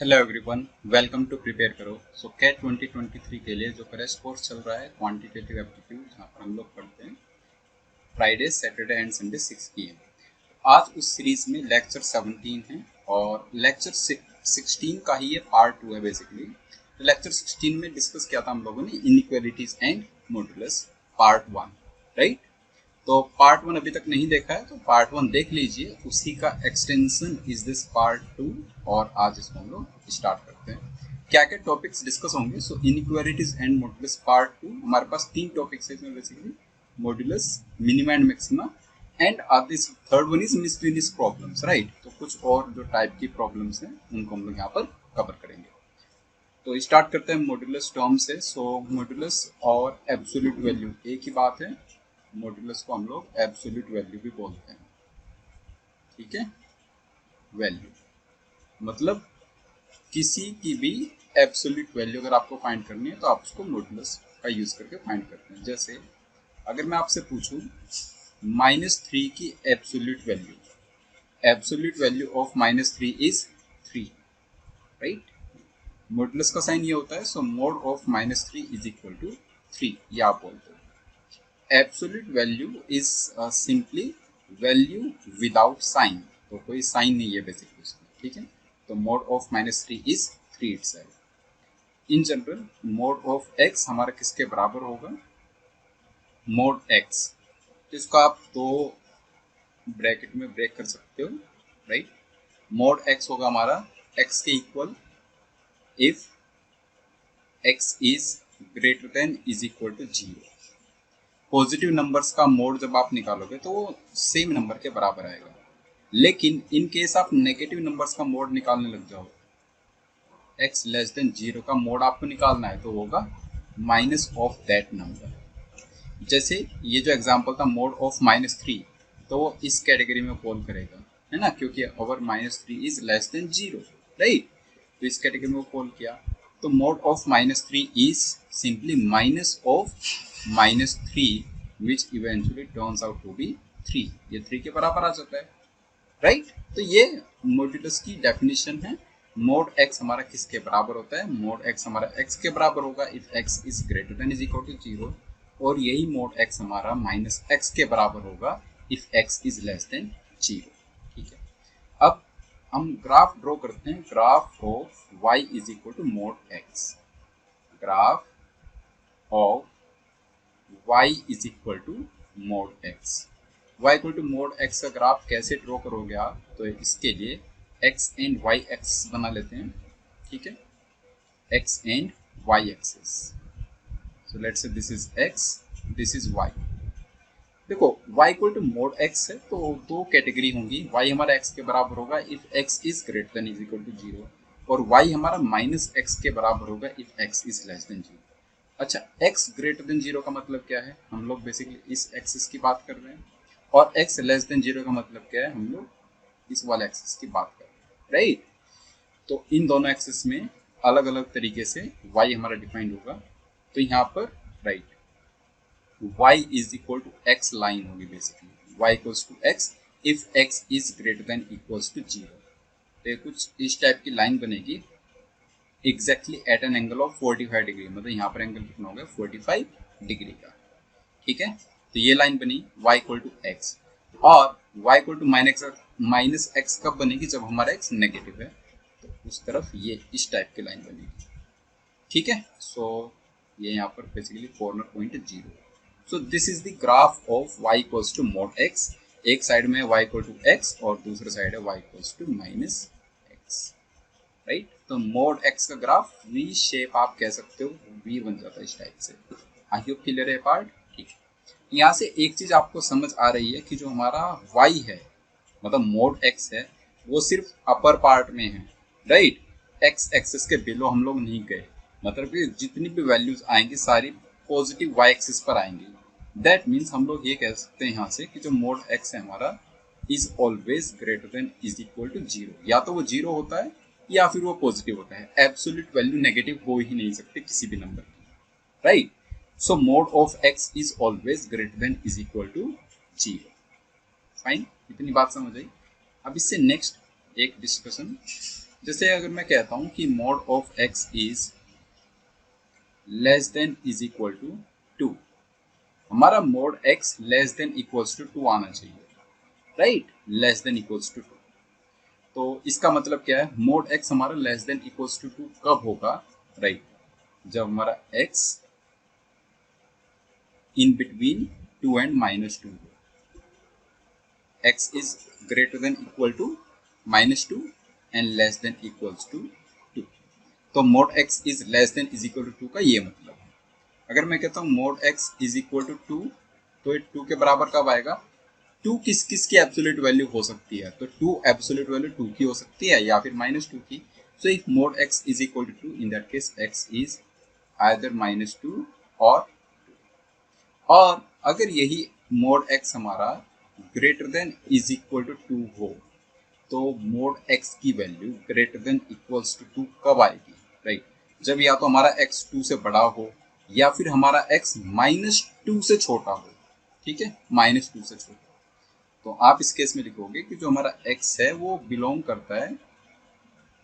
Hello everyone, welcome to prepare करो। So cat 2023 के लिए जो क्रैश कोर्स चल रहा है क्वांटिटेटिव एप्टीट्यूड, जहाँ पर हम लोग पढ़ते हैं Friday Saturday and Sunday 6 PM। आज उस सीरीज में लेक्चर 17 है और लेक्चर 16 का ही ये पार्ट 2 है बेसिकली। तो लेक्चर 16 में डिस्कस किया था हम लोगों ने inequalities and modulus part 1, right. तो पार्ट 1 अभी तक नहीं देखा है तो पार्ट 1 देख लीजिए, उसी का एक्सटेंशन इज दिस पार्ट 2। और आज इसको हम लोग स्टार्ट करते हैं। क्या क्या टॉपिक्स डिस्कस होंगे? So inequalities and modulus part 2, हमारे पास 3 टॉपिक्स है इसमें basically, modulus, minima and maxima and this third one is मिसफिनिश प्रॉब्लम्स, राइट। तो कुछ और जो टाइप की प्रॉब्लम्स हैं उनको हम लोग यहाँ पर कवर करेंगे। तो स्टार्ट करते हैं मॉडुलस टर्म से। सो मॉडुलस और एब्सोल्यूट वैल्यू एक ही बात है। मॉडुलस को हम लोग एब्सोल्यूट वैल्यू भी बोलते हैं, ठीक है। वैल्यू मतलब किसी की भी एब्सोल्यूट वैल्यू अगर आपको फाइंड करनी है तो आप उसको मॉडुलस का यूज करके फाइंड करते हैं। जैसे अगर मैं आपसे पूछूं -3 की absolute value of -3 is 3, right. Modulus का साइन ये होता है, so mod of -3 is equal to 3, ये आप बोलते हो। Absolute value is simply value without sign, तो कोई साइन नहीं है बेसिकली उसमें, ठीक है। तो mod of -3 is 3 itself. In general mode of x हमारा किसके बराबर होगा? मोड x, तो इसको आप दो ब्रैकेट में ब्रेक कर सकते हो, राइट। मोड x होगा हमारा x के equal if x is greater than is equal to 0। Positive numbers का मोड जब आप निकालोगे तो वो सेम नंबर के बराबर आएगा। लेकिन इन केस आप नेगेटिव नंबर्स का मोड निकालने लग जाओ, x लेस देन 0 का मोड आपको निकालना है तो होगा माइनस ऑफ दैट नंबर। जैसे ये जो एग्जांपल था मोड ऑफ -3, तो वो इस कैटेगरी में फॉल करेगा, है ना, क्योंकि over -3 is less than 0, right. तो इस कैटेगरी में फॉल किया। तो mod of -3 is simply minus of -3 which eventually turns out to be 3। ये 3 के बराबर आ जाता है, राइट। तो ये मॉड्यूलस की डेफिनेशन है। मोड x हमारा किसके बराबर होता है? मोड x हमारा x के बराबर होगा if x is greater than is equal to 0, और यही मोड x हमारा -x के बराबर होगा if x is less than 0, ठीक है। अब हम ग्राफ ड्रॉ करते हैं, graph of y is equal to mode x। Graph of y is equal to mode x। y equal to mode x का ग्राफ कैसे ड्रॉ करोगे आप? तो इसके लिए x एंड y एक्सिस बना लेते हैं, ठीक है। x and y axis, so let's say this is x, this is y। देखो y equal to mode x है तो दो कैटेगरी होंगी। y हमारा x के बराबर होगा if x is greater than is equal to 0, और y हमारा -x के बराबर होगा if x is less than 0। अच्छा, x ग्रेटर देन 0 का मतलब क्या है? हम लोग बेसिकली इस एक्सिस की बात कर रहे हैं, और x लेस देन 0 का मतलब क्या है? हम लोग इस वाले एक्सिस की बात कर रहे हैं, राइट। तो इन दोनों एक्सिस में अलग अलग तरीके से y हमारा डिफाइंड होगा। तो यहाँ पर right y is equal to x line होगी basically, y equals to x if x is greater than equals to 0। तो कुछ इस टाइप की लाइन बनेगी exactly at an angle of 45 degree, मतलब यहाँ पर एंगल कितना हो गया 45 डिग्री का, ठीक है। तो ये लाइन बनी y इक्वल टू एक्स, और y equal to minus x कब बनेगी? जब हमारा x नेगेटिव है, तो उस तरफ ये इस टाइप की लाइन बनेगी, ठीक है। सो ये यहाँ पर basically corner point 0। So this is the graph of y equals to mode x। एक साइड में y इक्वल टू x और दूसरे साइड है y equals to minus x, right. तो मोड x का ग्राफ वी शेप आप कह सकते हो, वी बन जाता है इस टाइप से। आई होप क्लियर है पार्ट, ठीक है। यहाँ से एक चीज आपको समझ आ रही है कि जो हमारा y है, मतलब मोड x है, वो सिर्फ अपर पार्ट में है, राइट। x एक्सिस के बिलो हम लोग नहीं गए, मतलब कि जितनी भी वैल्यूज आएंगी सारी पॉजिटिव y एक्सिस पर आएंगी। दैट मीन्स हम लोग ये कह सकते हैं यहाँ से कि जो मोड x है हमारा is always greater than is equal to 0। या तो वो 0 होता है या फिर वो पॉजिटिव होता है। एब्सोल्यूट वैल्यू नेगेटिव हो ही नहीं सकते किसी भी नंबर की, right. So mod of x is always greater than is equal to 0। Fine, इतनी बात समझ आई। अब इससे नेक्स्ट एक डिस्कशन जैसे अगर मैं कहता हूं कि mod of x is less than is equal to 2, हमारा mod x less than equals to 2 आना चाहिए, right, less than equals to 2। तो इसका मतलब क्या है, मोड x हमारा लेस देन इक्वल्स टू 2 कब होगा, राइट, जब हमारा x इन बिटवीन 2 एंड -2 हो, x is greater than equal to -2 and less than equals to 2। तो mod x is less than is equal to 2 का ये मतलब है। अगर मैं कहता हूँ mode x is equal to 2, तो ये 2 के बराबर कब आएगा, 2 किस किस की एब्सोल्यूट वैल्यू हो सकती है, तो 2 एब्सोल्यूट वैल्यू 2 की हो सकती है या फिर -2 की। So if mod x is equal to 2, in that case x is either -2 और अगर यही मोड x हमारा greater than is equal to 2 हो, तो मोड x की value greater than equals to 2 कब आएगी, राइट, जब या तो हमारा x 2 से बड़ा हो या फिर हमारा x -2 से छोटा हो, ठीक है, -2 से छोटा। तो आप इस केस में लिखोगे कि जो हमारा x है वो बिलोंग करता है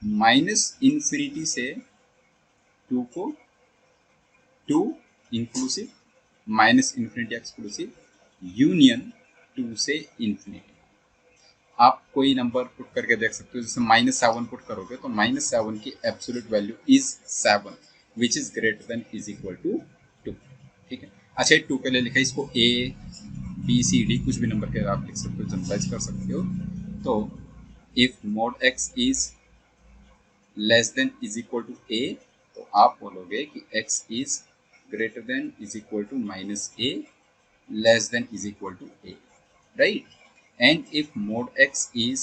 -इंफिनिटी से 2 को, 2 इंक्लूसिव, -इंफिनिटी एक्सक्लूसिव, यूनियन 2 से इंफिनिटी। आप कोई नंबर पुट करके देख सकते हो, जैसे -7 पुट करोगे तो -7 की absolute value is 7 which is greater than is equal to 2, ठीक है। अच्छा, 2 के लिए लिखा है, इसको a b c d कुछ भी नंबर के आप लिख सकते हो, जनरलाइज कर सकते हो। तो if mod x is less than is equal to a, तो आप बोलोगे कि x is greater than is equal to -a, less than is equal to a, right? And if mod x is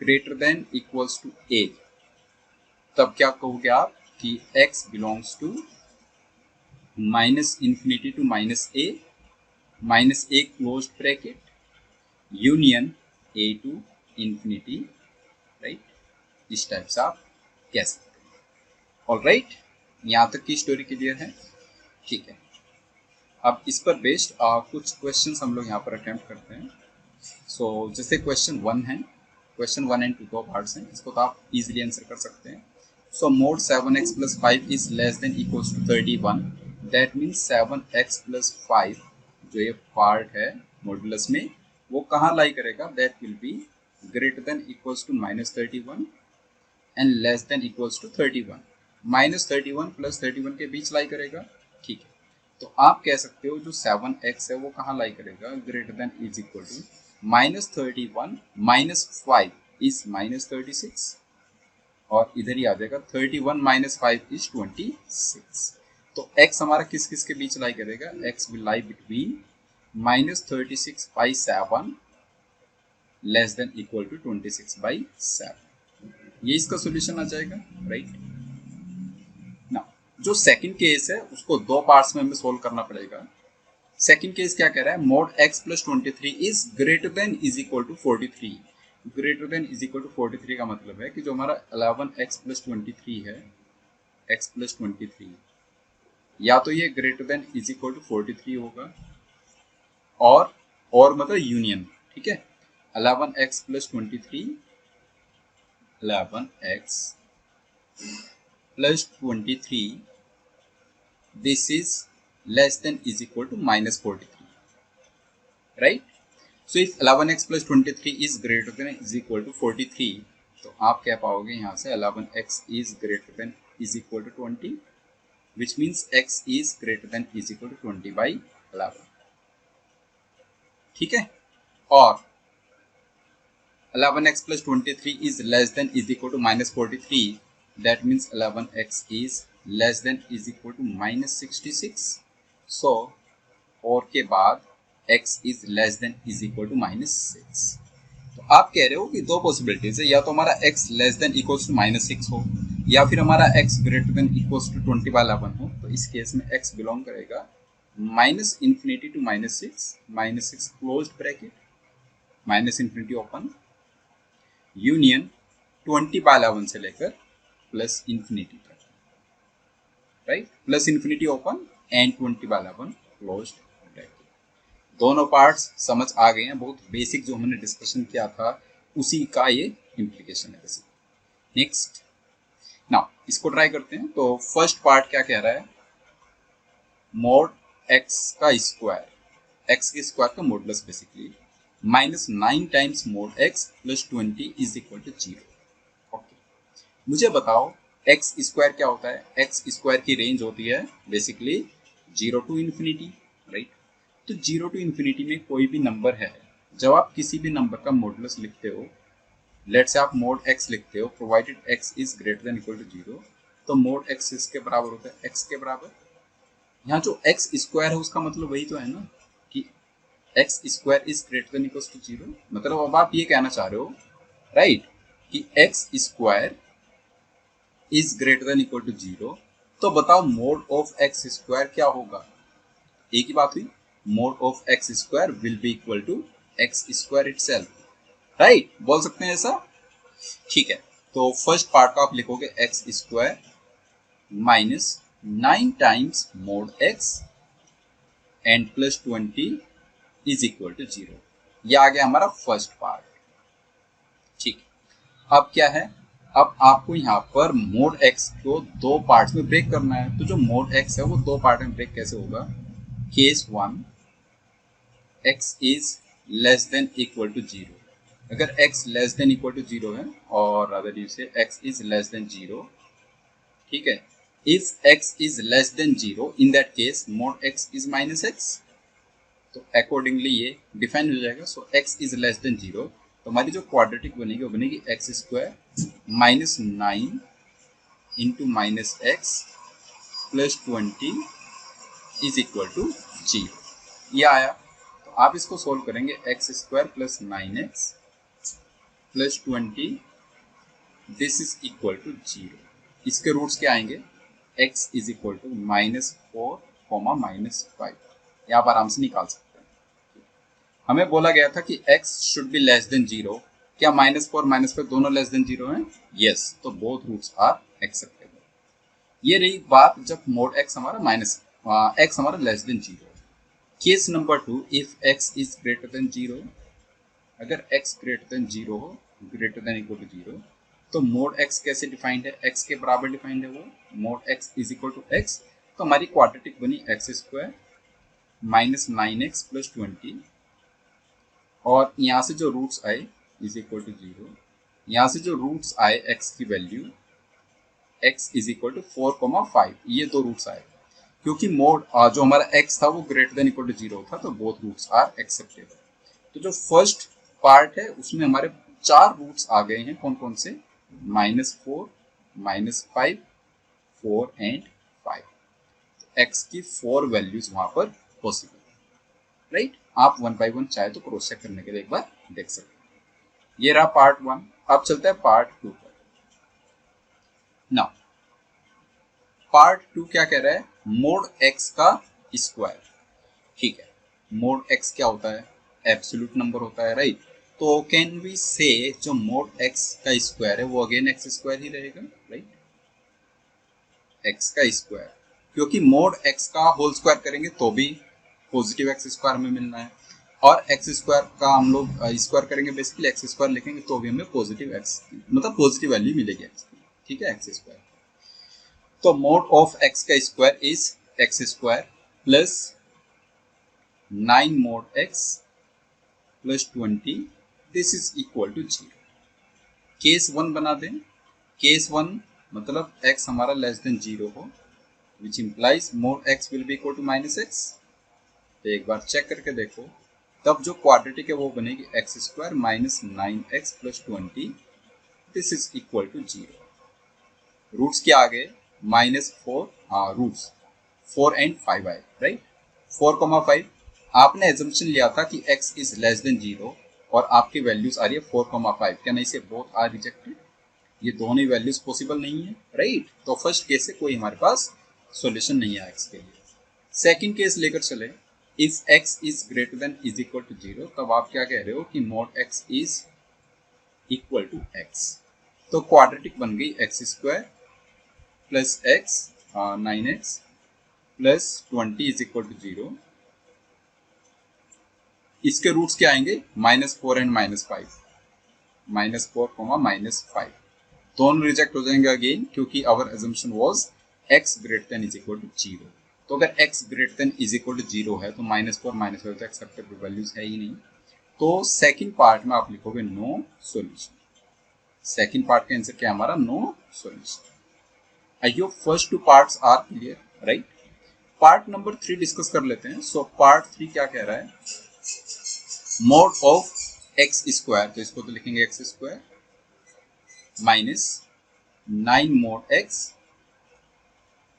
greater than equals to a, तब क्या कहोगे आप कि x belongs to -infinity to -a closed bracket union a to infinity, right? इस type से आप कह सकते हैं। ऑलराइट, यहाँ तक की स्टोरी क्लियर है, ठीक है। अब इस पर बेस्ड कुछ क्वेश्चंस हम लोग यहाँ पर अटेम्प्ट करते हैं। सो जैसे क्वेश्चन 1 है, क्वेश्चन 1 एंड 2 दो पार्ट्स हैं, इसको तो आप इजीली आंसर कर सकते हैं। So mod 7x + 5 is less than equals to 31, that means 7x + 5 जो ये पार्ट है मॉडुलस में, वो कहाँ लाई करेगा, that will be greater than equals to -31 and less than equals to 31। -31 + 31 के बीच लाई करेगा, ठीक है। तो आप कह सकते हो जो 7x है वो कहाँ लाई करेगा, greater than is equal to -31 - 5 is -36, और इधर ही आ जाएगा 31 - 5 इज 26। तो x हमारा किस किस के बीच लाई करेगा, x will lie between -36/7 less than equal to 26/7। ये इसका सॉल्यूशन आ जाएगा, राइट ना। जो सेकंड केस है उसको दो पार्ट्स में हमें सोल्व करना पड़ेगा। सेकंड केस क्या कह रहा है, mod x + 23 is greater than is equal to 43। Greater than is equal to 43 का मतलब है कि जो हमारा 11x + 23 है, x + 23, या तो ये greater than is equal to 43 होगा, और मतलब यूनियन, ठीक है, 11x + 23, 11x + 23, this is less than is equal to -43, right? So if 11x + 23 is greater than is equal to 43, तो आप क्या पाओगे यहाँ से, 11x is greater than is equal to 20, which means x is greater than is equal to 20/11, ठीक है। और 11x + 23 is less than is equal to -43, that means 11x is less than is equal to -66, so और के बाद x is less than is equal to -6। तो आप कह रहे हो कि दो पॉसिबिलिटीज है, या तो हमारा x less than equals to -6 हो, या फिर हमारा x greater than equals to 20/11 हो। तो इस केस में x बिलोंग करेगा -infinity to -6 closed bracket, -infinity open, union 20/11 से लेकर +infinity तक, right, +infinity open and 20/11 closed bracket. दोनों पार्ट्स समझ आ गए हैं, बहुत बेसिक जो हमने डिस्कशन किया था उसी का ये इम्प्लीकेशन है बेसिक। नेक्स्ट, नाउ इसको ट्राई करते हैं। तो फर्स्ट पार्ट क्या कह रहा है, मोड एक्स का स्क्वायर, एक्स के स्क्वायर का modulus basically minus 9 times mod x plus 20 is equal to 0। Okay, मुझे बताओ एक्स स्क्वायर क्या होता है। एक्स स्क्वायर की रेंज होती है बेसिकली 0 टू इन्फिनिटी, राइट। तो 0 टू इन्फिनिटी में कोई भी नंबर है, जब आप किसी भी नंबर का मॉडुलस लिखते हो, लेट से आप मोड एक्स लिखते हो, provided x is greater than equal to 0, तो मोड एक्स इसके बराबर होता है एक्स के बराबर। यहाँ जो एक्स स्क्वायर है उसका मतलब वही तो है ना कि x square is greater than equal to 0। मतलब अब आप ये कहना चाह रहे हो, राइट, कि x square is greater than equal to 0। तो बताओ मोड ऑफ एक्स स्क्वायर क्या होगा। एक ही बात हुई, mod of x square will be equal to x square itself, right, बोल सकते हैं ऐसा। ठीक है, तो फर्स्ट पार्ट का आप लिखोगे x square minus 9 times mod x and plus 20 is equal to 0। ये आ गया हमारा फर्स्ट पार्ट। ठीक, अब क्या है, अब आपको यहाँ पर मोड एक्स को दो पार्ट्स में ब्रेक करना है। तो जो मोड एक्स है वो दो पार्ट में ब्रेक कैसे होगा। Case 1, x is less than equal to 0। अगर x less than equal to 0 है, और other you say x is less than 0, ठीक है। If x is less than 0, in that case mod x is minus x। तो accordingly ये define हो जाएगा। So x is less than 0, तो हमारी जो क्वाड्रेटिक बनेगी वो बनेगी x square minus 9 into minus x plus 20 is equal to 0। ये आया। तो आप इसको सोल्व करेंगे, x square plus 9x plus 20 this is equal to 0। इसके रूट्स क्या आएंगे, x is equal to -4 minus 5। ये आप आराम से निकाल सकते हैं। हमें बोला गया था कि x should be less than 0। क्या -4 -5 दोनों लेस देन 0 हैं? यस, तो बोथ रूट्स आर एक्सेप्टेबल। ये रही बात जब मोड x हमारा x हमारा less than 0। Case number 2, if x is greater then 0, अगर x ग्रेटर देन 0 हो, ग्रेटर देन इक्वल टू 0, तो मोड x कैसे डिफाइंड है, x के बराबर डिफाइंड है वो, mod x is equal to x। तो हमारी क्वाड्रेटिक बनी x square minus 9x plus 20, और यहाँ से जो रूट्स आए इज इक्वल टू 0, यहाँ से जो रूट्स आए x की value x is equal to 4,5, ये दो रूट्स आए। क्योंकि मोड जो हमारा x था वो ग्रेटर देन इक्वल टू 0 था, तो बोथ रूट्स आर एक्सेप्टेबल। तो जो फर्स्ट पार्ट है उसमें हमारे चार रूट्स आ गए हैं, कौन कौन से, -4 -5 4 एंड 5। एक्स की 4 वैल्यूज वहां पर पॉसिबल, राइट। आप वन बाई वन चाहे तो क्रॉस चेक करने के लिए एक बार देख सकते हैं। ये रहा पार्ट 1। अब चलता है पार्ट 2 पर। नाउ पार्ट 2 क्या कह रहा है, मोड एक्स का स्क्वायर। ठीक है, मोड एक्स क्या होता है, एब्सोल्यूट नंबर होता है, राइट। तो कैन वी से जो मोड एक्स का स्क्वायर है वो अगेन एक्स स्क्वायर ही रहेगा, राइट, एक्स का स्क्वायर। क्योंकि मोड एक्स का होल स्क्वायर करेंगे तो भी पॉजिटिव एक्स स्क्वायर हमें मिलना है, और एक्स स्क्वायर का हम लोग स्क्वायर करेंगे, बेसिकली एक्स स्क्वायर लिखेंगे तो भी हमें पॉजिटिव एक्स, मतलब पॉजिटिव वैल्यू मिलेगी एक्स की, ठीक है, एक्स स्क्वायर। तो मोड ऑफ एक्स का square is x square plus 9 mod x plus 20 this is equal to 0। Case 1 बना दें। केस 1 मतलब x हमारा लेस देन 0 हो, which implies mod x will be equal to minus x. तो एक बार check करके देखो, तब जो क्वाड्रेटिक है वो बनेगी x square minus 9x plus 20 this is equal to 0। Roots क्या आ गए, -4, हाँ रूट्स 4 एंड 5 आए, राइट। 4,5 आपने एजम्पशन लिया था कि x इज लेस देन 0, और आपकी वैल्यूज आ रही है 4,5। क्या नहीं से बोथ आर रिजेक्टेड, ये दोनों वैल्यूज पॉसिबल नहीं है, राइट। तो फर्स्ट केस से कोई हमारे पास सॉल्यूशन नहीं है x के लिए। सेकंड केस लेकर चले, if x is greater than is equal to 0, तब आप क्या कह रहे हो कि mod x is equal to x। तो क्वाड्रेटिक बन गई x square plus x 9x plus 20 is equal to 0। इसके रूट्स क्या आएंगे, -4 एंड -5, -4, -5। दोनों रिजेक्ट हो जाएंगे अगेन, क्योंकि our assumption was x greater than is equal to 0। तो अगर x greater than is equal to 0 है तो -4 -5 तो एक्सेप्टेबल वैल्यूज है ही नहीं। तो सेकंड पार्ट में आप लिखोगे नो सॉल्यूशन। सेकंड पार्ट का आंसर क्या हमारा, no solution. I hope first two parts are clear, right. Part number 3 discuss कर लेते हैं। सो पार्ट 3 क्या कह रहा है, मोड ऑफ एक्स स्क्वायर, तो इसको तो लिखेंगे x square minus 9 mod x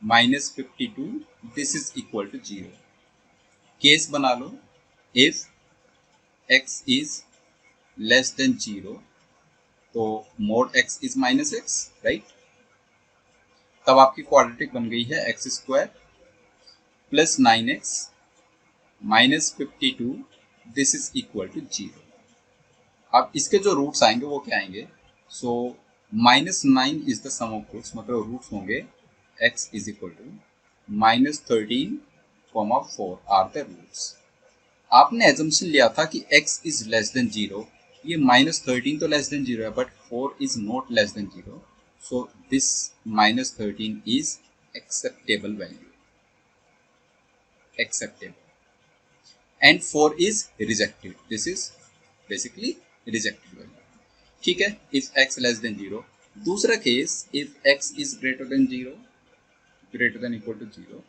minus 52, this is equal to 0। Case बना लो, if x is less than 0 तो mod x is minus x, right. तब आपकी क्वाड्रेटिक बन गई है x square plus 9x minus 52, this is equal to 0। अब इसके जो रूट्स आएंगे वो क्या आएंगे, so -9 is the sum of roots, मतलब रूट्स होंगे x is equal to -13, 4 are the roots. आपने एजम्पशन लिया था कि x इज लेस देन 0, ये -13 तो लेस देन 0 है but 4 is not less than 0, so this -13 is acceptable value, acceptable, and 4 is rejected, this is basically rejected value, ठीक है। if x less than 0, दूसरा case if x is greater than 0, greater than equal to 0,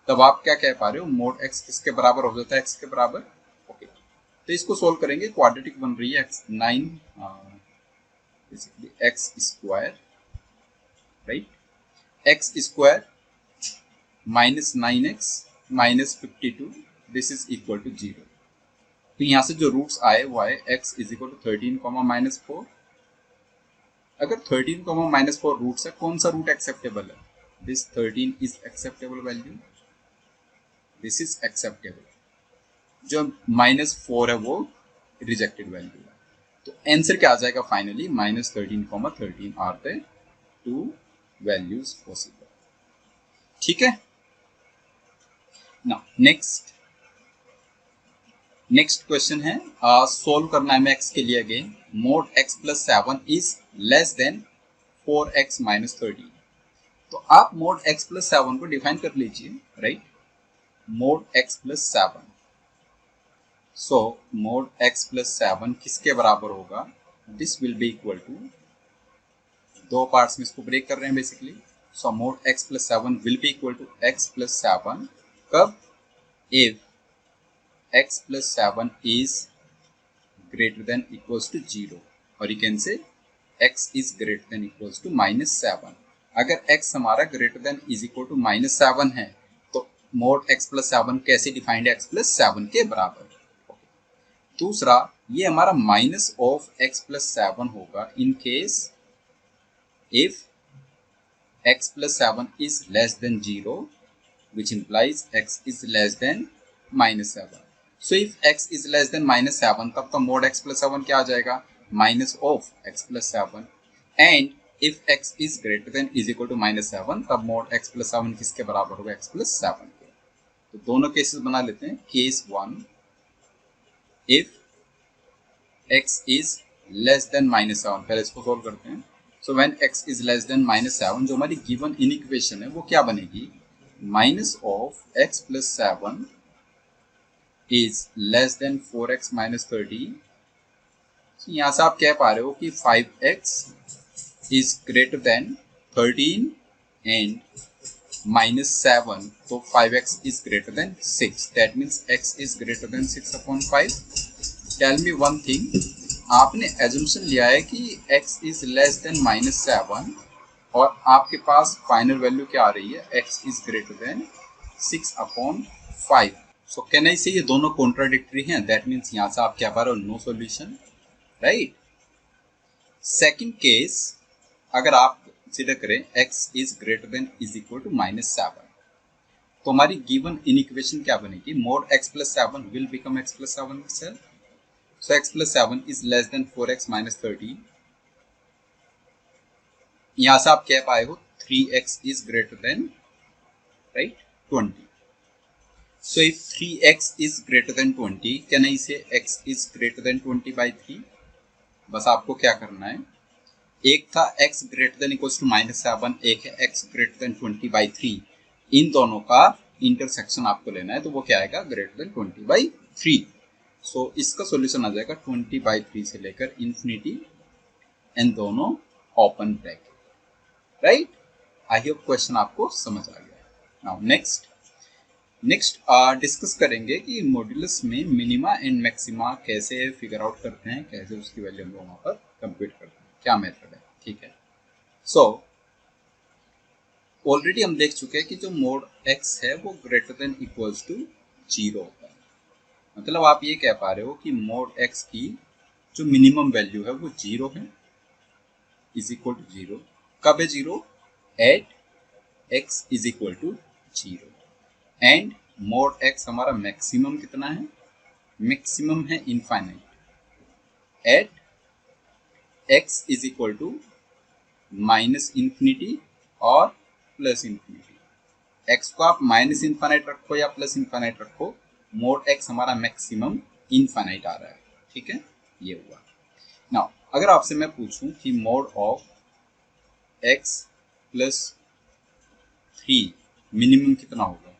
तब आप क्या कह पा रहे हो, मोड x किसके बराबर हो जाता है, x के बराबर, ओके। तो इसको सोल्व करेंगे, क्वाड्रेटिक बन रही है x 9 basically x square, right, x square minus 9x minus 52, this is equal to 0। तो यहां से जो रूट्स आए वो आए x इज इक्वल टू 13 -4। अगर 13 -4 रूट्स है, कौन सा रूट एक्सेप्टेबल है, this 13 is acceptable value, this is acceptable. जो -4 है वो रिजेक्टेड वैल्यू है। तो आंसर क्या आ जाएगा finally, -13 are the two values possible, ठीक है ना। नेक्स्ट क्वेश्चन है, सोल्व करना है हमें x के लिए again, mode x plus 7 is less than 4x minus 13। तो आप मोड x प्लस 7 को डिफाइन कर लीजिए, right, mod x plus 7। So mod x plus 7 किसके बराबर होगा, this will be equal to, दो पार्ट्स में इसको ब्रेक कर रहे हैं basically. So mod x plus 7 will be equal to x plus 7, कब, if x plus 7 is greater than equals to 0, or you can say x is greater than equals to -7। अगर x हमारा greater than is equal to -7 है तो mod x plus 7 कैसे defined है, x plus 7 के बराबर। दूसरा, ये हमारा माइनस ऑफ x plus 7 होगा in case if x plus 7 is less than 0, which implies x is less than -7। So if x is less than -7, तब तो mod x plus 7 क्या आ जाएगा, minus of x plus 7। And if x is greater than is equal to -7, तब mod x plus 7 किसके बराबर होगा, x plus 7 के। तो दोनों केसेस बना लेते हैं। Case 1, if x is less than -7, पहले इसको सोल्व करते हैं। So when x is less than -7, जो हमारी गिवन इन इक्वेशन है वो क्या बनेगी, minus of x plus 7 is less than 4x minus 13। so, यहां से आप कह पा रहे हो कि 5x is greater than 13 and -7, तो 5x is greater than 6, that means x is greater than 6/5। tell me one thing, आपने assumption लिया है कि x is less than -7 और आपके पास फाइनल वैल्यू क्या आ रही है, x is greater than 6/5। So can I से ये दोनों कॉन्ट्राडिक्टरी हैं, दैट मीन्स यहां से आप क्या पा रहे हो, no solution, right. Second case, अगर आप कंसीडर करें x is greater than is equal to -7, तो हमारी गिवन इन इक्वेशन क्या बनेगी, mod x plus 7 will become x plus 7 itself। So x plus 7 is less than 4x minus 13। यहां से आप कह पाए हो 3x is greater than, right, 20। So if 3x is greater than 20, can I say x is greater than 20 by 3? बस आपको क्या करना है, एक था x greater than equals to -7, एक है x ग्रेटर देन 20/3। इन दोनों का इंटरसेक्शन आपको लेना है, तो वो क्या आएगा, ग्रेटर देन 20/3। सो इसका सॉल्यूशन आ जाएगा 20/3 से लेकर इंफिनिटी, एंड दोनों open bracket, right. I hope question आपको समझ आ गया। नाउ नेक्स्ट डिस्कस करेंगे कि मॉड्यूलस में मिनिमा एंड मैक्सिमा कैसे फिगर आउट करते हैं, कैसे उसकी वैल्यू हम लोग वहां पर कंप्यूट करते हैं, क्या मेथड है, ठीक है। सो ऑलरेडी हम देख चुके हैं कि जो मोड एक्स है वो ग्रेटर देन इक्वल्स टू 0 होता है। मतलब आप ये कह पा रहे हो कि मोड एक्स की जो मिनिमम वैल्यू है वो 0 है, इज इक्वल टू 0। कब है 0? At x is equal to 0। And mod x हमारा मैक्सिमम कितना है? मैक्सिमम है infinite at x is equal to minus infinity और प्लस इंफिनिटी। एक्स को आप माइनस इनफाइनाइट रखो या प्लस इनफाइनाइट रखो, मोड एक्स हमारा मैक्सिमम इनफाइनाइट आ रहा है, ठीक है, ये हुआ। नाउ अगर आपसे मैं पूछूं कि mod of x plus 3 minimum कितना होगा,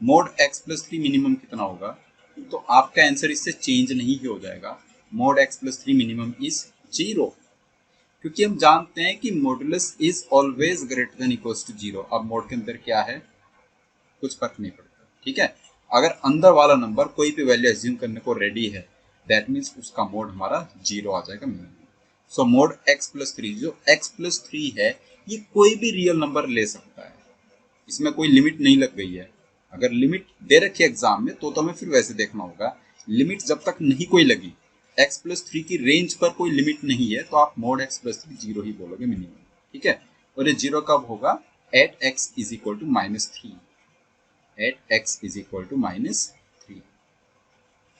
मोड एक्स प्लस 3 मिनिमम कितना होगा, तो आपका आंसर इससे चेंज नहीं हो जाएगा। Mod x plus 3 minimum is 0, क्योंकि हम जानते हैं कि modulus is always greater than equals to 0। अब मोड के अंदर क्या है, कुछ फर्क नहीं पड़ता, ठीक है। अगर अंदर वाला नंबर कोई भी वैल्यू एज्यूम करने को रेडी है, दैट मीन्स उसका मोड हमारा 0 आ जाएगा मिनिमम। सो मोड एक्स प्लस 3, जो एक्स प्लस 3 है, ये कोई भी रियल नंबर ले सकता है, इसमें कोई लिमिट नहीं लग गई है। अगर लिमिट दे रखी है एग्जाम में तो हमें फिर वैसे देखना होगा। लिमिट जब तक नहीं कोई लगी, एक्स प्लस 3 की रेंज पर कोई लिमिट नहीं है, तो आप मोड एक्स प्लस 3 0 ही बोलोगे मिनिमम, ठीक है। और ये 0 कब होगा? At x is equal to -3, at x is equal to -3,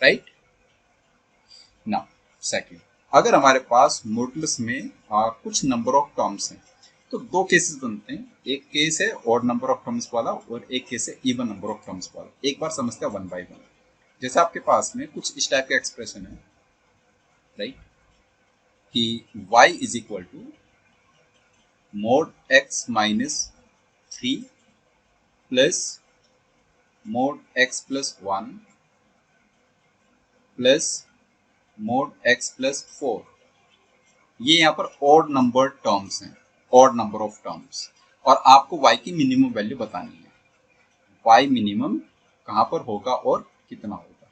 right. Now second, अगर हमारे पास मॉडुलस में कुछ नंबर ऑफ टर्म्स हैं, तो दो केसेस बनते हैं। एक केस है ऑड नंबर ऑफ टर्म्स वाला और एक केस है इवन नंबर ऑफ टर्म्स वाला। एक बार समझते हैं वन बाय वन। जैसे आपके पास में कुछ इस टाइप का एक्सप्रेशन है, राइट, कि y is equal to mod x minus 3 plus mod x plus 1 plus mod x plus 4। ये यहाँ पर ऑड नंबर टर्म्स हैं, ऑड नंबर ऑफ टर्म्स, और आपको y की मिनिमम वैल्यू बतानी है। y मिनिमम कहां पर होगा और कितना होगा,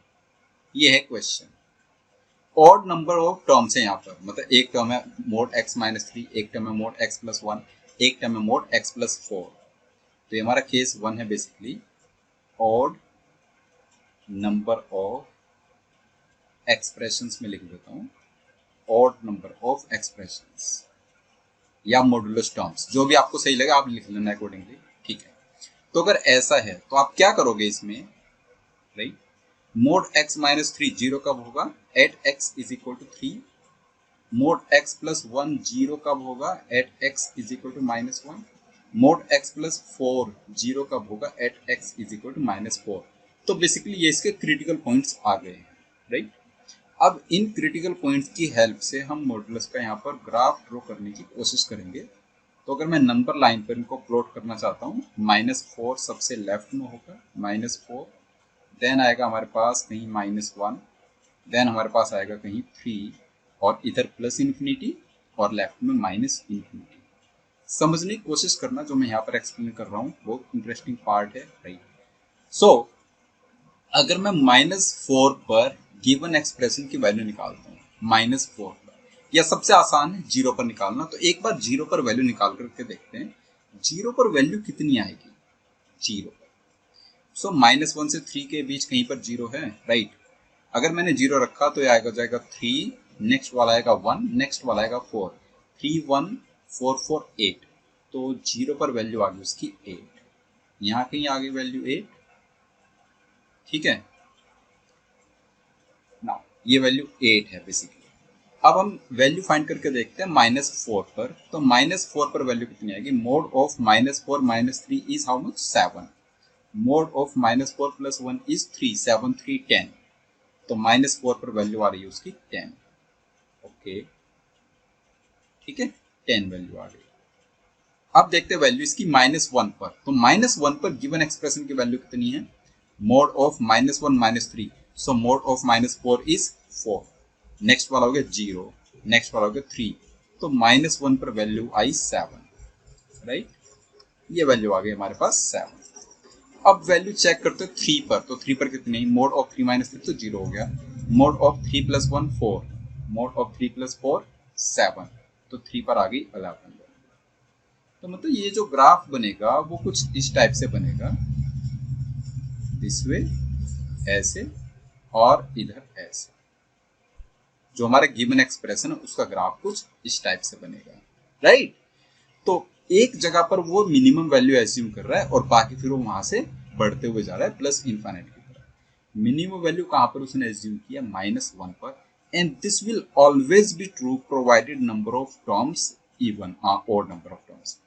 ये है question. Odd number of terms है यहाँ पर, मतलब एक टर्म है मोड एक्स माइनस 3, एक टर्म है मोड एक्स प्लस 1, एक टर्म है मोड एक्स प्लस 4। तो ये हमारा केस 1 है basically, odd number of expressions में लिख देता हूँ, ऑड नंबर ऑफ एक्सप्रेशंस या मॉडुलस टर्म्स, जो भी आपको सही लगे आप लिख लेना अकॉर्डिंगली, ठीक है। तो अगर ऐसा है तो आप क्या करोगे इसमें, राइट, मोड एक्स माइनस 3 0 कब होगा? At x is equal to 3। Mod x plus 1 0 कब होगा? At x is equal to -1। Mod x plus 4 0 कब होगा? At x is equal to -4। तो बेसिकली ये इसके क्रिटिकल पॉइंट्स आ गए हैं, राइट। अब इन क्रिटिकल पॉइंट्स की हेल्प से हम मॉडुलस का यहाँ पर ग्राफ ड्रॉ करने की कोशिश करेंगे। तो अगर मैं नंबर लाइन पर इनको प्लॉट करना चाहता हूँ, -4 सबसे लेफ्ट में होगा, -4, देन आएगा हमारे पास कहीं -1, देन हमारे पास आएगा कहीं 3, और इधर प्लस इन्फिनिटी, और लेफ्ट में माइनस इन्फिनिटी। समझने की कोशिश करना, जो मैं यहाँ पर एक्सप्लेन कर रहा हूँ बहुत इंटरेस्टिंग पार्ट है, राइट। सो अगर मैं -4 पर गिवन एक्सप्रेशन की वैल्यू निकालता हूँ, -4 पर, या सबसे आसान है 0 पर निकालना, तो एक बार 0 पर वैल्यू निकाल करके देखते हैं 0 पर वैल्यू कितनी आएगी 0 पर। सो -1 से 3 के बीच कहीं पर 0 है, राइट। अगर मैंने 0 रखा तो ये आएगा जाएगा 3, नेक्स्ट वाला आएगा 1, नेक्स्ट वाला आएगा 4, 3 1 4 4 8। तो 0 पर वैल्यू आ गई उसकी 8, यहाँ कहीं आ गई वैल्यू 8, ठीक है ना, ये वैल्यू 8 है बेसिकली। अब हम वैल्यू फाइंड करके देखते हैं -4 पर। तो -4 पर वैल्यू कितनी आएगी? Mode of -4 -3 is how much? 7। Mode of -4 plus 1 is 3, 7 3 10। तो -4 पर वैल्यू आ रही है उसकी 10, ओके, ठीक है। 10 वैल्यू आ गई। अब देखते हैं वैल्यू इसकी -1 पर। तो -1 पर गिवन एक्सप्रेशन की वैल्यू कितनी है? Mode of -1 -3, so mod of -4 is 4। Next वाला हो गया 0, नेक्स्ट वाला हो गया 3, तो -1 पर वैल्यू आई 7, राइट। ये वैल्यू आ गई हमारे पास 7। अब वैल्यू चेक करते हैं 3 पर। तो 3 पर कितनी? मोड ऑफ 3 -3 तो 0 हो गया। मोड ऑफ 3 + 1 4, मोड ऑफ 3 + 4 7, तो 3 पर आ गई 11। तो मतलब ये जो ग्राफ बनेगा वो कुछ इस टाइप से बनेगा, दिस वे, ऐसे, और इधर ऐसे। जो हमारा गिवन एक्सप्रेशन है उसका ग्राफ कुछ इस टाइप से बनेगा, राइट। तो एक जगह पर वो मिनिमम वैल्यू एज्यूम कर रहा है और बाकी फिर वो वहां से बढ़ते हुए जा रहा है प्लस इनफाइनाइट की तरफ। मिनिमम वैल्यू कहां पर उसने एज्यूम किया? -1 पर। And this will always be true provided number of terms even odd number of terms.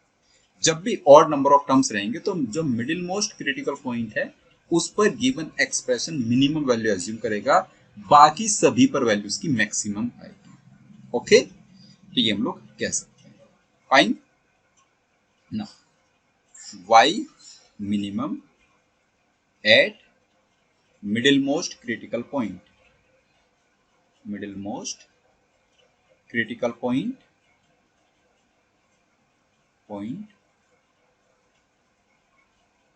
जब भी ऑड नंबर ऑफ टर्म्स रहेंगे तो जो मिडिल मोस्ट क्रिटिकल पॉइंट है उस पर given expression minimum value assume करेगा, बाकी सभी पर वैल्यूज की मैक्सिमम आएगी। ओके, तो ये हम लोग कह सकते हैं। फाइन ना, y minimum at middle most critical point, middle most critical point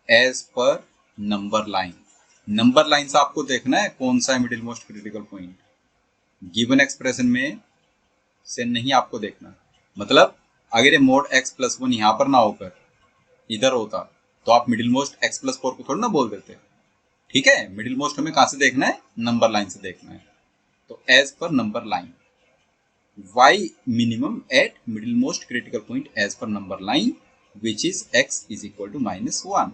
as पर नंबर लाइन। नंबर लाइन से आपको देखना है कौन सा है middle most critical point, given expression में से नहीं आपको देखना। मतलब अगर ये मोड x + 1 यहां पर ना होकर इधर होता तो आप मिडिल मोस्ट x + 4 को थोड़ा ना बोल देते। ठीक है, मिडिल मोस्ट हमें कहां से देखना है? नंबर लाइन से देखना है। तो एज पर number line, y minimum at middle most critical point as per number line which is x is equal to -1।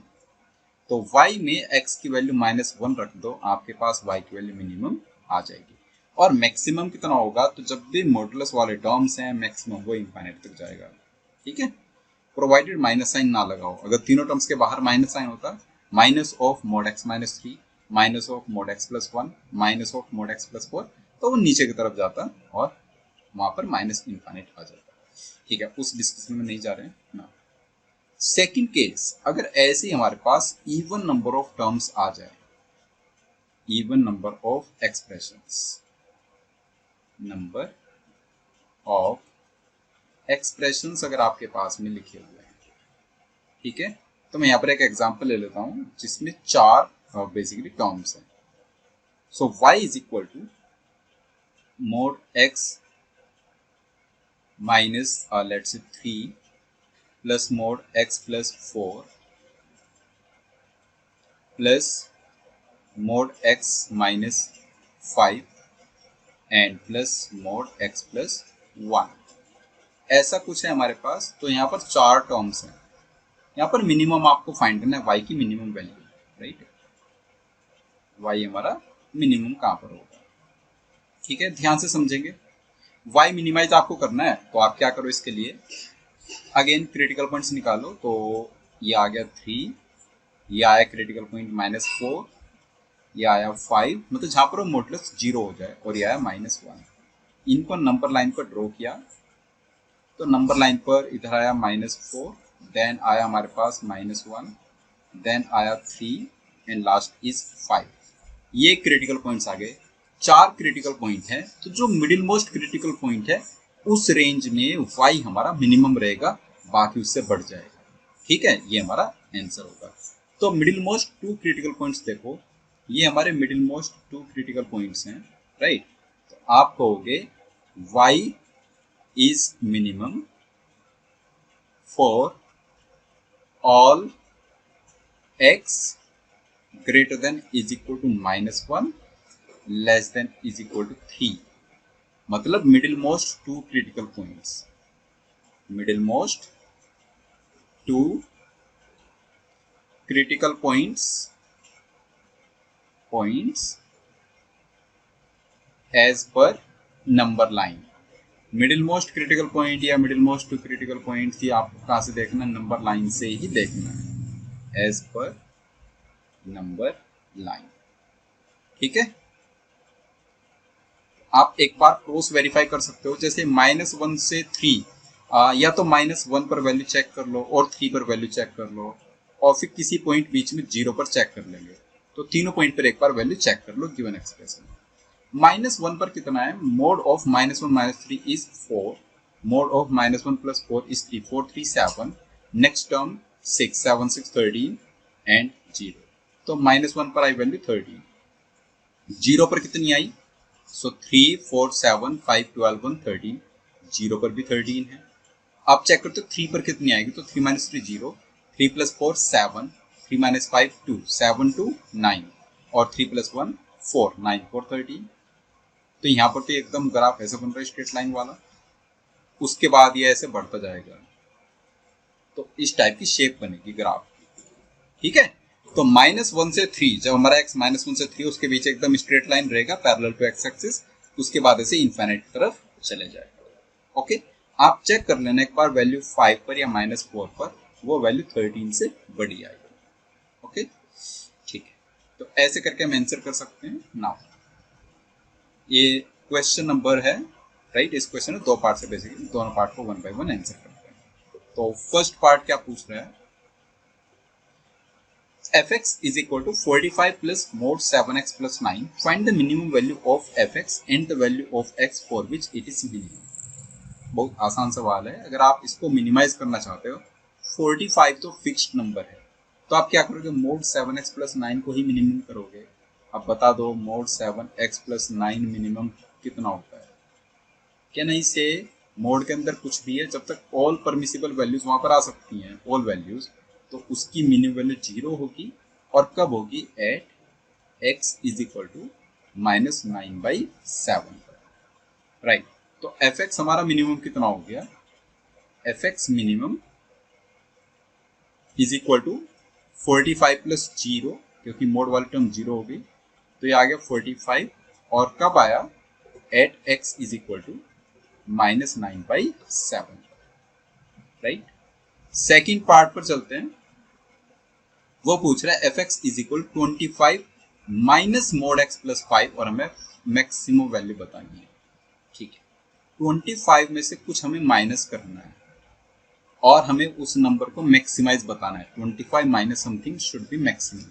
तो y में x की वैल्यू -1 रख दो, आपके पास y की वैल्यू मिनिमम आ जाएगी। और मैक्सिमम कितना होगा? तो जब भी मॉडुलस वाले टर्म्स हैं मैक्सिमम वो इनफाइनाइट तक जाएगा। ठीक है, प्रोवाइडेड माइनस साइन ना लगाओ। अगर तीनों टर्म्स के बाहर माइनस साइन होता, minus of mode x -3, minus of mode x + 1, minus of mode x + 4, तो वो नीचे की तरफ जाता और वहां पर माइनस इनफाइनाइट आ जाता। ठीक है, उस डिस्कशन में नहीं जा रहे हैं ना। सेकंड केस, अगर ऐसे ही हमारे पास इवन नंबर ऑफ टर्म्स आ जाए, even number of expressions, number of expressions अगर आपके पास में लिखे हुए हैं, ठीक है, तो मैं यहाँ पर एक एग्जांपल ले लेता हूं जिसमें 4 बेसिकली टर्म्स हैं। So y is equal to mode x minus let's say 3 plus mod x + 4 plus mod x -5 and plus mod x + 1, ऐसा कुछ है हमारे पास। तो यहाँ पर 4 टर्म्स हैं। यहाँ पर मिनिमम आपको फाइंड करना है y की मिनिमम वैल्यू, राइट। y हमारा मिनिमम कहाँ पर होगा? ठीक है, ध्यान से समझेंगे। y मिनिमाइज आपको करना है तो आप क्या करो, इसके लिए अगेन क्रिटिकल पॉइंट्स निकालो। तो ये आ गया 3, ये आया क्रिटिकल पॉइंट -4, ये आया 5, मतलब जहां पर मॉडुलस 0 हो जाए, और ये आया -1। इनको नंबर लाइन पर ड्रॉ किया तो नंबर लाइन पर इधर आया -4, देन आया हमारे पास -1, देन आया 3 एंड लास्ट इज 5। ये क्रिटिकल पॉइंट्स आ गए। 4 क्रिटिकल पॉइंट है, तो जो मिडिल मोस्ट क्रिटिकल पॉइंट है उस रेंज में y हमारा मिनिमम रहेगा, बाकी उससे बढ़ जाएगा। ठीक है, ये हमारा आंसर होगा। तो मिडिल मोस्ट 2 क्रिटिकल पॉइंट्स देखो, ये हमारे मिडिल मोस्ट 2 क्रिटिकल पॉइंट्स हैं, राइट। तो आप कहोगे y is minimum for all x greater than is equal to -1 less than is equal to 3। मतलब middle most 2 critical points, middle most 2 critical points as पर number line. Middle most critical point या middle most 2 critical point की आपको कहां से देखना है? Number line से ही देखना है, एज पर नंबर लाइन। ठीक है, आप एक बार क्रॉस वेरीफाई कर सकते हो। जैसे -1 से 3 या तो -1 पर वैल्यू चेक कर लो और 3 पर वैल्यू चेक कर लो और फिर किसी पॉइंट बीच में 0 पर चेक कर लेंगे। तो तीनों पॉइंट पर एक बार वैल्यू चेक कर लो गिवन एक्सप्रेशन। -1 पर कितना है, mode of -1 -3 is 4, mode of -1 + 4 is 3, 4 3 7, next term 6 7 6 13 and 0। तो -1 पर आई वैल्यू 13, 0 पर कितनी आई, सो 3 4 7 5 12 1 13, 0 पर भी 13 है। आप चेक करते हो 3 पर कितनी आएगी, तो 3 - 3 0, 3 + 4 7, 3 - 5 2, 7 2 9 और 3 + 1 4, 9 4 13। तो यहाँ पर तो एकदम ग्राफ ऐसा बन रहा है स्ट्रेट लाइन वाला, उसके बाद ये ऐसे बढ़ता जाएगा, तो इस टाइप की शेप बनेगी ग्राफ की। ठीक है, तो -1 से 3, जब हमारा x -1 से 3 उसके बीच एकदम स्ट्रेट लाइन रहेगा पैरेलल टू एक्स एक्सिस, उसके बाद ऐसे इनफाइनाइट की तरफ चले जाएगा। ओके, आप चेक कर लेना एक बार वैल्यू 5 पर या -4 पर वो वैल्यू 13 से बड़ी आएगी। ओके ठीक है, तो ऐसे करके हम आंसर कर सकते हैं। नाउ ये क्वेश्चन नंबर है, राइट। इस क्वेश्चन में 2 पार्ट से, बेसिकली दोनों पार्ट को 1 बाय 1 आंसर करते हैं। तो फर्स्ट पार्ट क्या पूछ रहा है, fx is equal to 45 plus mod 7x plus 9. Find the minimum value of fx and the value of x for which it is minimum. बहुत आसान सवाल है। अगर आप इसको मिनिमाइज करना चाहते हो, 45 तो फिक्स्ड नंबर है, तो आप क्या करोगे, मोड 7x plus 9 को ही मिनिमम करोगे। अब बता दो मोड 7x plus 9 मिनिमम कितना होता है। क्या नहीं से मोड के अंदर कुछ भी है, जब तक ऑल परमिसिबल वैल्यूज वहां पर आ सकती हैं, ऑल वैल्यूज, तो उसकी मिनिमम वैल्यू 0 होगी। और कब होगी, at x is equal to -9/7, right. तो fx हमारा मिनिमम कितना हो गया, fx minimum is equal to 45 + 0, क्योंकि मोड वाली टर्म 0 हो गई, तो ये आ गया 45। और कब आया, at x is equal to -9/7, right. Second part पर चलते हैं। वो पूछ रहा है fx is equal 25 minus mod x plus 5 और हमें मैक्सिमम वैल्यू बतानी है। ठीक है, 25 में से कुछ हमें माइनस करना है और हमें उस नंबर को मैक्सिमाइज बताना है। 25 minus something should be maximum.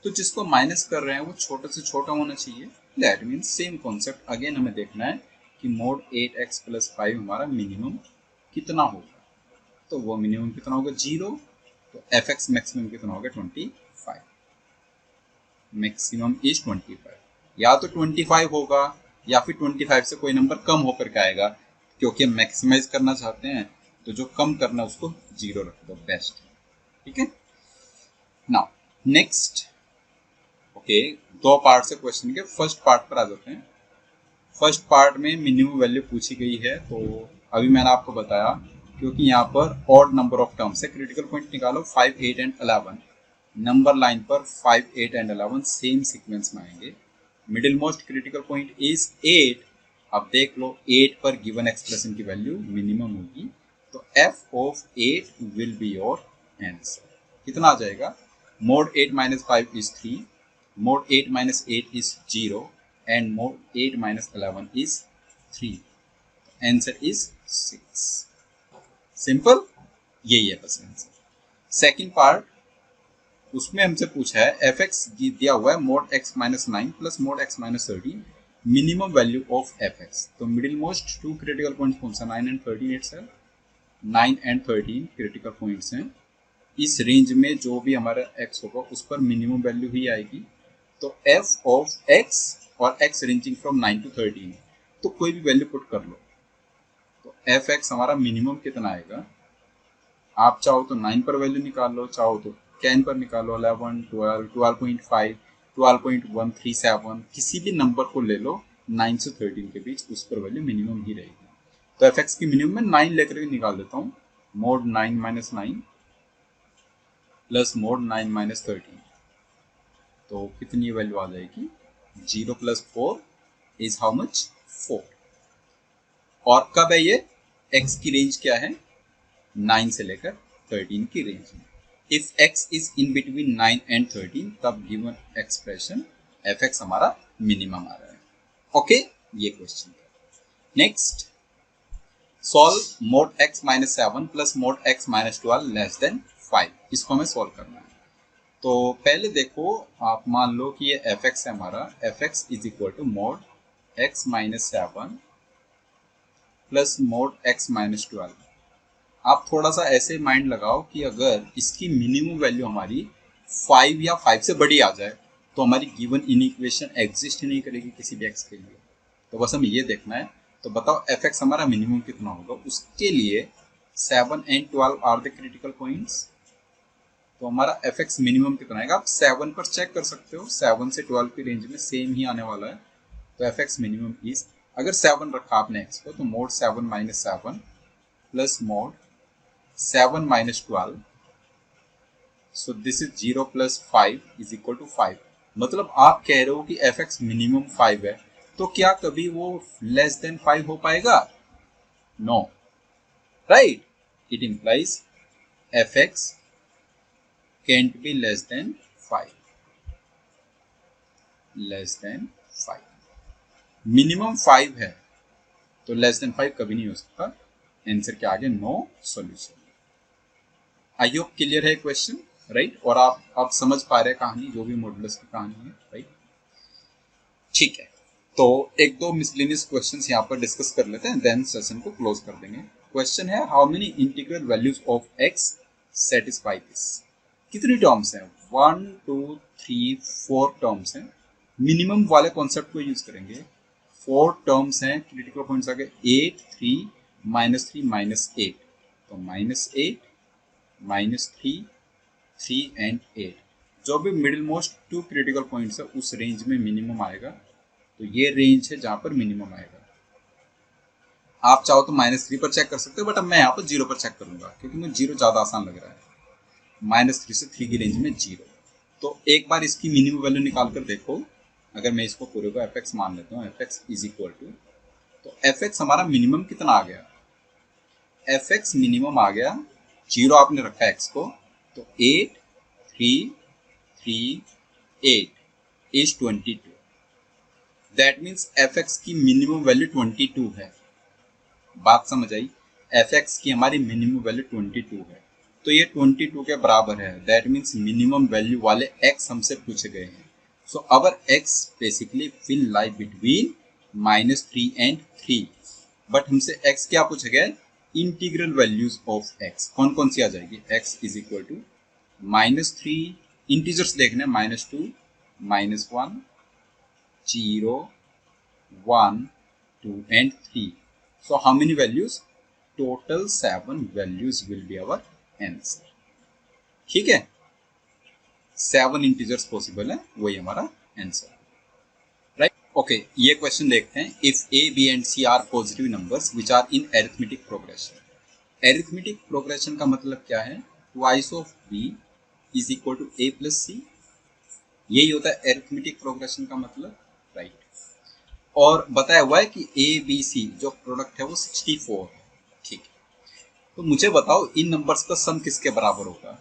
तो जिसको माइनस कर रहे हैं वो छोटे से छोटा होना चाहिए। That means same concept again हमें देखना है कि मोड 8x प्लस 5 हमारा मिनिमम कितना होगा। तो वो मिनिमम कितना होगा, 0। तो fx मैक्सिमम कितना होगा, 25। मैक्सिमम इज 25, या तो 25 होगा या फिर 25 से कोई नंबर कम होकर के आएगा, क्योंकि हम मैक्सिमाइज करना चाहते हैं, तो जो कम करना है उसको 0 रख दो, बेस्ट। ठीक है, नाउ नेक्स्ट। ओके, 2 पार्ट से क्वेश्चन के फर्स्ट पार्ट पर आ जाते हैं। फर्स्ट पार्ट में मिनिमम वैल्यू पूछी गई है, तो अभी मैंने आपको बताया, क्योंकि यहाँ पर ऑड नंबर ऑफ टर्म्स है, क्रिटिकल पॉइंट निकालो 5 8 एंड 11। नंबर लाइन पर 5 8 एंड 11 सेम सीक्वेंस में आएंगे। Middle most critical point is 8। अब देख लो 8 पर गिवन एक्सप्रेशन की वैल्यू मिनिमम होगी, तो f of 8 will be your answer. कितना आ जाएगा, mode 8 - 5 is 3, mode 8 - 8 is 0 and mod 8 - 11 is 3. Answer is 6. Simple, यही है बस आंसर। सेकेंड पार्ट, उसमें हमसे पूछा है fx दिया हुआ है mod x - 9 plus mod x - 13, minimum value of fx। तो मिडिल मोस्ट 2 क्रिटिकल पॉइंट्स कौन सा, 9 and 13 itself. 9 and 13 critical points हैं। इस रेंज में जो भी हमारा x होगा उस पर मिनिमम वैल्यू ही आएगी। तो f ऑफ x और x रेंजिंग फ्रॉम 9 to 13, तो कोई भी वैल्यू पुट कर लो। तो fx हमारा मिनिमम कितना आएगा, आप चाहो तो 9 पर वैल्यू निकाल लो, चाहो तो 10 पर निकालो, 11 12 12.5 12.137, किसी भी नंबर को ले लो 9 से 13 के बीच, उस पर वैल्यू मिनिमम ही रहेगी। तो fx की मिनिमम में 9 लेकर के निकाल देता हूँ। मोड 9 - 9 प्लस मोड 9 - 13, तो कितनी वैल्यू आ जाएगी, 0 + 4 इज हाउ मच, 4। और कब है ये, x की रेंज क्या है, 9 से लेकर 13 की रेंज में। If x is in between 9 and 13, तब गिवन एक्सप्रेशन fx हमारा मिनिमम आ रहा है। ओके, ये question. Next, solve mode x minus 7 plus mod x minus 12 less than 5, इसको हमें सॉल्व करना है। तो पहले देखो, आप मान लो कि ये fx है हमारा, fx is equal to mode x minus 7 plus mod x minus 12। आप थोड़ा सा ऐसे माइंड लगाओ कि अगर इसकी मिनिमम वैल्यू हमारी 5 या 5 से बड़ी आ जाए तो हमारी गिवन इनइक्वेशन एग्जिस्ट ही नहीं करेगी किसी भी x के लिए। तो बस हमें ये देखना है। तो बताओ fx हमारा मिनिमम कितना होगा। उसके लिए 7 and 12 are the critical points. तो हमारा fx मिनिमम कितना आएगा, आप 7 पर चेक कर सकते हो, 7 से 12 की रेंज में सेम ही आने वाला है। तो fx मिनिमम इज, अगर 7 रखा आपने x को, तो mod 7 minus 7 plus mod 7 minus 12, so this is 0 plus 5 is equal to 5। मतलब आप कह रहे हो कि fx मिनिमम 5 है, तो क्या कभी वो लेस देन 5 हो पाएगा? No, right. It implies fx can't be less than 5, less than 5। Minimum 5 है तो लेस देन 5 कभी नहीं हो सकता। आंसर के आगे no solution. I hope clear है क्वेश्चन, राइट। और आप समझ पा रहे हैं कहानी, जो भी मॉडुलस की कहानी है, राइट। ठीक है, तो एक दो मिसलेनियस क्वेश्चंस यहाँ पर डिस्कस कर लेते हैं, देन सेशन को क्लोज कर देंगे। क्वेश्चन है, how many integral values of x satisfy this. कितनी टर्म्स हैं? 1 2 3 4 टर्म्स हैं। मिनिमम वाले कॉन्सेप्ट को यूज करेंगे। 4 टर्म्स हैं, क्रिटिकल पॉइंट्स आ गए 8 3 -3 -8। तो -8 -3 3 एंड 8, जो भी मिडिल मोस्ट 2 क्रिटिकल पॉइंट्स है उस रेंज में मिनिमम आएगा। तो ये रेंज है जहां पर मिनिमम आएगा। आप चाहो तो -3 पर चेक कर सकते हो, बट अब मैं यहाँ पर 0 पर चेक करूंगा क्योंकि मुझे 0 ज्यादा आसान लग रहा है। -3 से 3 की रेंज में 0। तो एक बार इसकी मिनिमम वैल्यू निकाल कर देखो। अगर मैं इसको पूरे को fx मान लेता हूँ, fx इज इक्वल टू, तो fx हमारा मिनिमम कितना आ गया? fx मिनिमम आ गया, 0 आपने रखा है x को, तो 8 3 3 8 इज 22। दैट मीन्स fx की मिनिमम वैल्यू 22 है। बात समझ आई? fx की हमारी मिनिमम वैल्यू 22 है, तो ये 22 के बराबर है। दैट मीन्स मिनिमम वैल्यू वाले x हमसे पूछे गए हैं। So our x basically will lie between -3 and 3। But हमसे x क्या पूछे गए? Integral values of x। कौन कौन सी आ जाएगी? x is equal to -3, integers देखने, -2 -1 0 1 2 and 3. So how many values? Total 7 values will be our answer. ठीक है, 7 इंटीजर्स पॉसिबल है, वही हमारा आंसर, राइट। ओके, ये क्वेश्चन देखते हैं। If a b and c are positive numbers which are in arithmetic progression. Arithmetic progression का मतलब क्या है? Twice of b is equal to a plus c। यही होता है एरिथमेटिक प्रोग्रेशन का मतलब, राइट। और बताया हुआ है कि ए बी सी जो प्रोडक्ट है वो 64 है, ठीक है। तो मुझे बताओ इन नंबर्स का सम किसके बराबर होगा?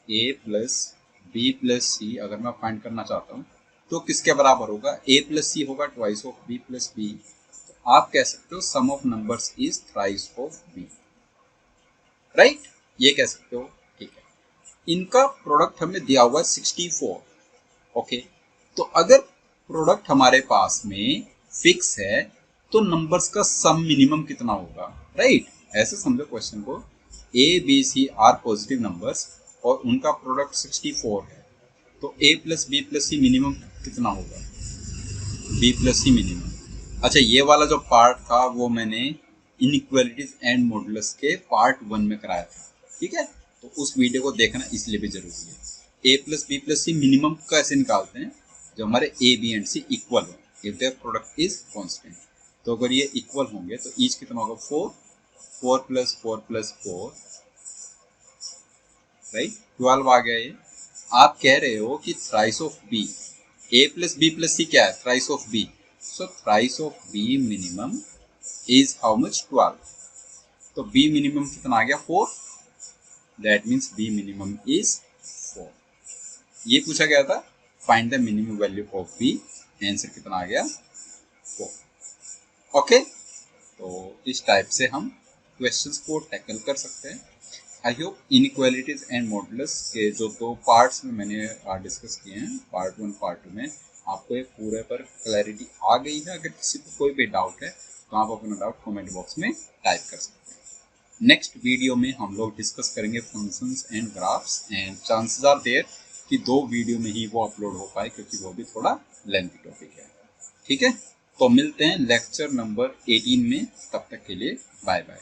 ए प्लस बी प्लस सी अगर मैं फाइंड करना चाहता हूँ तो किसके बराबर होगा? ए प्लस सी होगा twice of B plus B. तो आप कह सकते हो sum of numbers is thrice of B, right. ये कह सकते हो, ठीक है। इनका प्रोडक्ट हमें दिया हुआ है 64, ओके। तो अगर प्रोडक्ट हमारे पास में फिक्स है तो नंबर्स का सम मिनिमम कितना होगा, राइट। ऐसे समझो क्वेश्चन को, a b c are positive numbers और उनका प्रोडक्ट 64 है, तो a plus B plus C minimum कितना होगा? बी प्लस सी मिनिमम। अच्छा, ये वाला जो पार्ट था वो मैंने इनइक्वालिटीज एंड मॉडुलस के पार्ट 1 में कराया था, ठीक है। तो उस वीडियो को देखना इसलिए भी जरूरी है। A plus B plus C minimum कैसे निकालते हैं? जो हमारे A B and C equal हो, if their product is constant. तो अगर ये इक्वल होंगे तो ईच कितना होगा? 4 4 प्लस 4 प्लस 4, राइट, 12 आ गया ये। आप कह रहे हो कि thrice of B, A plus B plus C क्या है? Thrice of B. So thrice of B minimum is how much? 12। तो बी मिनिमम कितना आ गया? 4। That means B minimum is 4। ये पूछा गया था, find the minimum value of B. Answer कितना आ गया? 4। ओके, तो इस टाइप से हम क्वेश्चंस को टैकल कर सकते हैं। I hope inequalities and modulus के जो दो पार्ट्स में मैंने डिस्कस किए हैं, पार्ट 1 पार्ट 2 में, आपको एक पूरे पर क्लैरिटी आ गई है। अगर किसी को कोई भी डाउट है तो आप अपना डाउट कमेंट बॉक्स में टाइप कर सकते हैं। नेक्स्ट वीडियो में हम लोग डिस्कस करेंगे functions and graphs, and chances are there कि 2 वीडियो में ही वो अपलोड हो पाए, क्योंकि वो भी थोड़ा लेंथी टॉपिक है। ठीक है, तो मिलते हैं लेक्चर नंबर 18 में। तब तक के लिए बाय बाय।